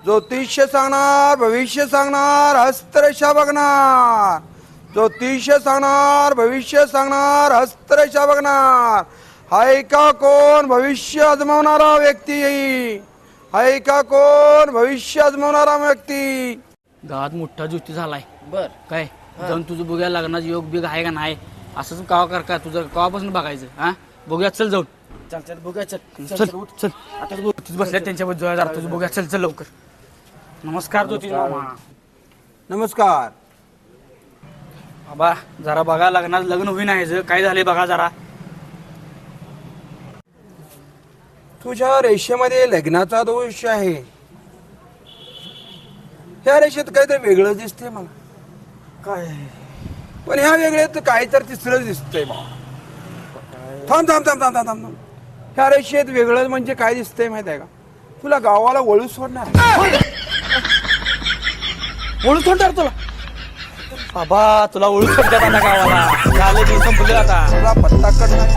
ज्योतिष्य सांगणार, भविष्य सांगणार, हस्तरेषा बघणार. ज्योतिष्य सांगणार, भविष्य सांगणार, हस्तरेषा बघणार. हाय का कोण भविष्य अजमावणारा व्यक्ती? हाय का कोण भविष्य अजमावणारा व्यक्ती? गावात मोठा ज्योती झालाय. बर काय जाऊन तुझं बघूया लग्नाचं योग बिग आहे का नाही असंच कावा कर का तुझं कवापासून बघायचं हा बघूया चल जाऊन चल चल बघूया चल चल चल आता ज्योतीच बसल्या त्यांच्यावर जरा तुझं बघूया चल चल लवकर. नमस्कार ज्योती मामा. नमस्कार. बाबा जरा बघा लग्नात लग्न होईन काय झाले बघा जरा. तुझ्या रेषेमध्ये लग्नाचा दोष आहे. ह्या रेषेत काहीतरी वेगळं दिसतंय मला. काय पण ह्या वेगळ्यात काय तर तिसरं दिसतंय मला. थांब थांब थांब थांब थांब थांब. ह्या रेषेत वेगळं म्हणजे काय दिसतंय माहित आहे का? तुला गावाला वळू सोडणार. ओळख सोडणार तुला बाबा तुला ओळख सोडतात आता गावाला झालं की संपलं आता. तुला पत्ता कडणार.